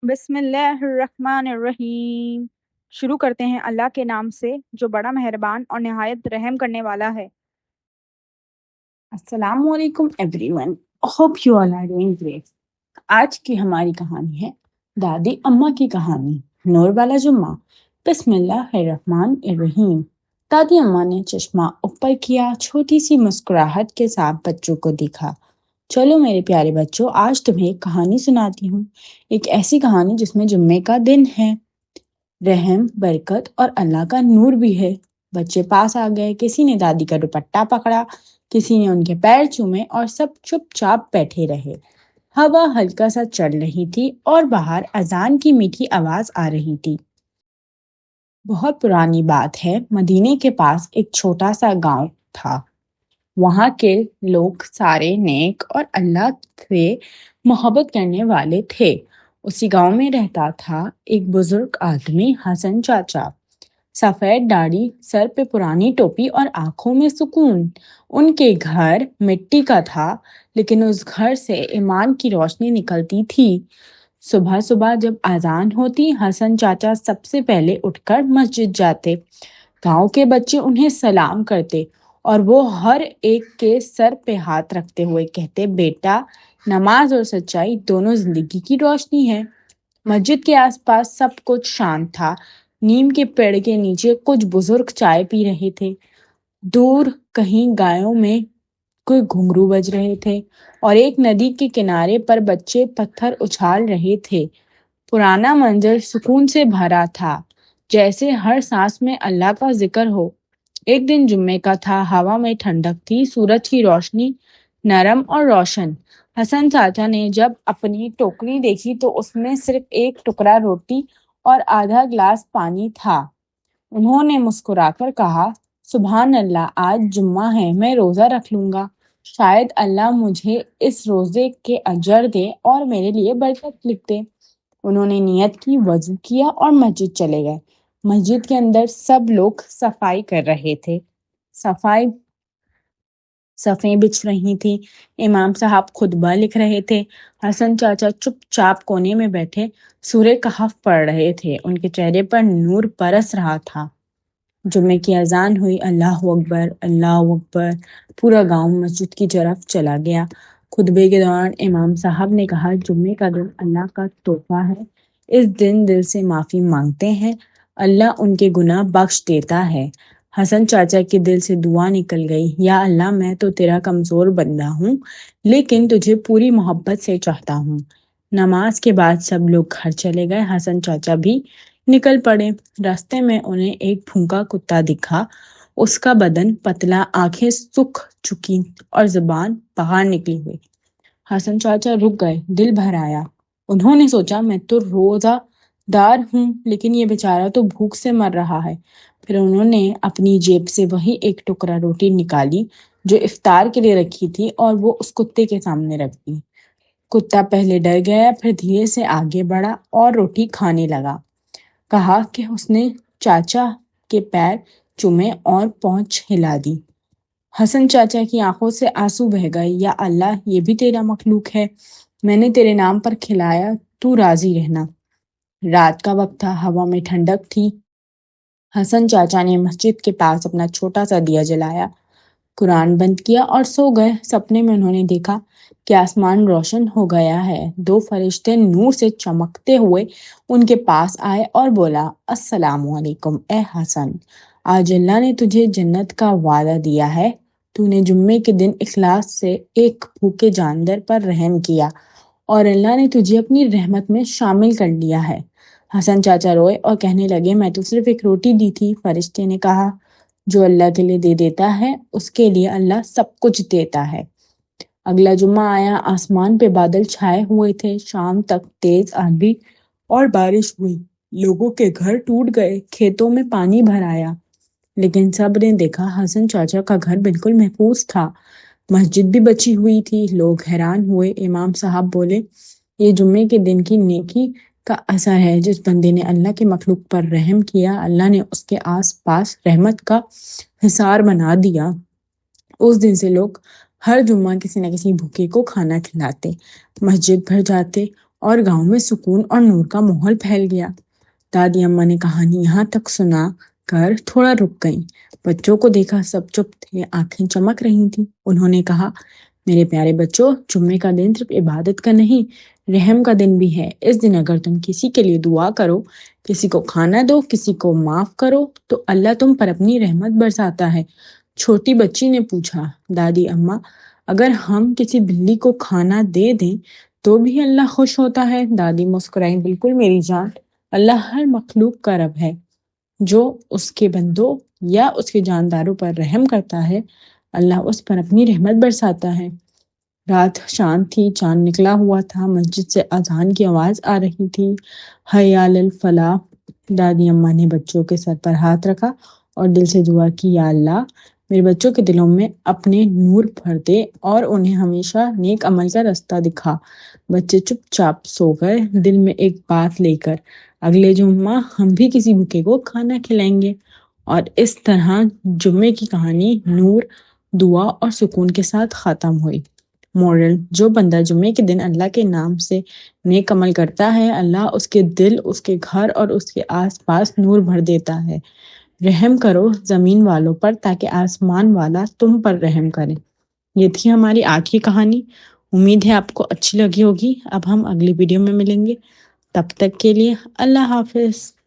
بسم اللہ الرحمن الرحیم۔ شروع کرتے ہیں اللہ کے نام سے جو بڑا مہربان اور نہایت رحم کرنے والا ہے۔ السلام علیکم everyone, hope you all are doing great. آج کی ہماری کہانی ہے دادی اماں کی کہانی، نور والا جمعہ۔ بسم اللہ الرحمن الرحیم۔ دادی اماں نے چشمہ اوپر کیا، چھوٹی سی مسکراہٹ کے ساتھ بچوں کو دیکھا۔ چلو میرے پیارے بچوں، آج تمہیں ایک کہانی سناتی ہوں، ایک ایسی کہانی جس میں جمعے کا دن ہے، رحم، برکت اور اللہ کا نور بھی ہے۔ بچے پاس آ گئے، کسی نے دادی کا دوپٹہ پکڑا، کسی نے ان کے پیر چومے اور سب چپ چاپ بیٹھے رہے۔ ہوا ہلکا سا چل رہی تھی اور باہر اذان کی میٹھی آواز آ رہی تھی۔ بہت پرانی بات ہے، مدینے کے پاس ایک چھوٹا سا گاؤں تھا۔ وہاں کے لوگ سارے نیک اور اللہ سے محبت کرنے والے تھے۔ اسی گاؤں میں رہتا تھا ایک بزرگ آدمی، حسن چاچا۔ سفید داڑھی، سر پہ پرانی ٹوپی اور آنکھوں میں سکون۔ ان کے گھر مٹی کا تھا، لیکن اس گھر سے ایمان کی روشنی نکلتی تھی۔ صبح صبح جب اذان ہوتی، حسن چاچا سب سے پہلے اٹھ کر مسجد جاتے۔ گاؤں کے بچے انہیں سلام کرتے اور وہ ہر ایک کے سر پہ ہاتھ رکھتے ہوئے کہتے، بیٹا، نماز اور سچائی دونوں زندگی کی روشنی ہے۔ مسجد کے آس پاس سب کچھ شانت تھا۔ نیم کے پیڑ کے نیچے کچھ بزرگ چائے پی رہے تھے۔ دور کہیں گایوں میں کوئی گھنگرو بج رہے تھے اور ایک ندی کے کنارے پر بچے پتھر اچھال رہے تھے۔ پرانا منظر سکون سے بھرا تھا، جیسے ہر سانس میں اللہ کا ذکر ہو۔ ایک دن جمعے کا تھا، ہوا میں ٹھنڈک تھی، سورج کی روشنی نرم اور روشن۔ حسن چاچا نے جب اپنی ٹوکری دیکھی تو اس میں صرف ایک ٹکڑا روٹی اور آدھا گلاس پانی تھا۔ انہوں نے مسکرا کر کہا، سبحان اللہ، آج جمعہ ہے، میں روزہ رکھ لوں گا، شاید اللہ مجھے اس روزے کے اجر دے اور میرے لیے برکت لکھ دے۔ انہوں نے نیت کی، وضو کیا اور مسجد چلے گئے۔ مسجد کے اندر سب لوگ صفائی کر رہے تھے، صفیں بچھ رہی تھی، امام صاحب خطبہ لکھ رہے تھے۔ حسن چاچا چپ چاپ کونے میں بیٹھے سورہ کہف پڑھ رہے تھے، ان کے چہرے پر نور برس رہا تھا۔ جمعے کی اذان ہوئی، اللہ اکبر، اللہ اکبر، پورا گاؤں مسجد کی طرف چلا گیا۔ خطبے کے دوران امام صاحب نے کہا، جمعے کا دن اللہ کا تحفہ ہے، اس دن دل سے معافی مانگتے ہیں، اللہ ان کے گناہ بخش دیتا ہے۔ حسن چاچا کے دل سے دعا نکل گئی، یا اللہ، میں تو تیرا کمزور بندہ ہوں، لیکن تجھے پوری محبت سے چاہتا ہوں۔ نماز کے بعد سب لوگ گھر چلے گئے، حسن چاچا بھی نکل پڑے۔ راستے میں انہیں ایک بھونکا کتا دکھا، اس کا بدن پتلا، آنکھیں سوکھ چکی اور زبان باہر نکلی ہوئی۔ حسن چاچا رک گئے، دل بھر آیا۔ انہوں نے سوچا، میں تو روزہ دار ہوں، لیکن یہ بیچارہ تو بھوک سے مر رہا ہے۔ پھر انہوں نے اپنی جیب سے وہی ایک ٹکڑا روٹی نکالی جو افطار کے لیے رکھی تھی اور وہ اس کتے کے سامنے رکھ دی۔ کتا پہلے ڈر گیا، پھر دھیرے سے آگے بڑھا اور روٹی کھانے لگا۔ کہا کہ اس نے چاچا کے پیر چومے اور پونچھ ہلا دی۔ حسن چاچا کی آنکھوں سے آنسو بہہ گئے، یا اللہ، یہ بھی تیرا مخلوق ہے، میں نے تیرے نام پر کھلایا، تو راضی رہنا۔ رات کا وقت تھا، ہوا میں ٹھنڈک تھی۔ حسن چاچا نے مسجد کے پاس اپنا چھوٹا سا دیا جلایا، قرآن بند کیا اور سو گئے۔ سپنے میں انہوں نے دیکھا کہ آسمان روشن ہو گیا ہے، دو فرشتے نور سے چمکتے ہوئے ان کے پاس آئے اور بولا، السلام علیکم اے حسن، آج اللہ نے تجھے جنت کا وعدہ دیا ہے، تو نے جمعے کے دن اخلاص سے ایک بھوکے جاندار پر رحم کیا اور اللہ نے تجھے اپنی رحمت میں شامل کر لیا ہے۔ حسن چاچا روئے اور کہنے لگے، میں تو صرف ایک روٹی دی تھی۔ فرشتے نے کہا، جو اللہ کے لیے دے دیتا ہے اس کے لیے اللہ سب کچھ دیتا ہے۔ اگلا جمعہ آیا، آسمان پہ بادل چھائے ہوئے تھے، شام تک تیز آندھی اور بارش ہوئی، لوگوں کے گھر ٹوٹ گئے، کھیتوں میں پانی بھر آیا، لیکن سب نے دیکھا حسن چاچا کا گھر بالکل محفوظ تھا، مسجد بھی بچی ہوئی تھی۔ لوگ حیران ہوئے۔ امام صاحب بولے، یہ جمعے کے دن کی نیکی کا اثر ہے، جس بندے نے اللہ کے مخلوق پر رحم کیا، اللہ نے اس کے آس پاس رحمت کا حصار بنا دیا۔ اس دن سے لوگ ہر جمعہ کسی نہ کسی بھوکے کو کھانا کھلاتے، مسجد بھر جاتے اور گاؤں میں سکون اور نور کا ماحول پھیل گیا۔ دادی اماں نے کہانی یہاں تک سنا کر تھوڑا رک گئیں۔ بچوں کو دیکھا سب چپ تھے، آنکھیں چمک رہی تھیں۔ انہوں نے کہا، میرے پیارے بچوں، جمعے کا دن صرف عبادت کا نہیں، رحم کا دن بھی ہے۔ اس دن اگر تم کسی کے لیے دعا کرو، کسی کو کھانا دو، کسی کو معاف کرو، تو اللہ تم پر اپنی رحمت برساتا ہے۔ چھوٹی بچی نے پوچھا، دادی اماں، اگر ہم کسی بلی کو کھانا دے دیں تو بھی اللہ خوش ہوتا ہے؟ دادی مسکرائیں، بالکل میری جان، اللہ ہر مخلوق کا رب ہے۔ جو اس کے بندوں یا اس کے جانداروں پر رحم کرتا ہے، اللہ اس پر اپنی رحمت برساتا ہے۔ رات شانت تھی، چاند نکلا ہوا تھا، مسجد سے اذان کی آواز آ رہی تھی، حی علی الفلاح۔ دادی اماں نے بچوں کے سر پر ہاتھ رکھا اور دل سے دعا کی، یا اللہ میرے بچوں کے دلوں میں اپنے نور بھر دے اور انہیں ہمیشہ نیک عمل کا راستہ دکھا۔ بچے چپ چاپ سو گئے، دل میں ایک بات لے کر، اگلے جمعہ ہم بھی کسی بھوکے کو کھانا کھلائیں گے۔ اور اس طرح جمعے کی کہانی نور، دعا اور سکون کے ساتھ ختم ہوئی۔ مورل: جو بندہ جمعے کے دن اللہ کے نام سے نیک عمل کرتا ہے، اللہ اس کے دل، اس کے گھر اور اس کے آس پاس نور بھر دیتا ہے۔ رحم کرو زمین والوں پر تاکہ آسمان والا تم پر رحم کرے۔ یہ تھی ہماری آج کی کہانی۔ امید ہے آپ کو اچھی لگی ہوگی۔ اب ہم اگلی ویڈیو میں ملیں گے، تب تک کے لیے اللہ حافظ۔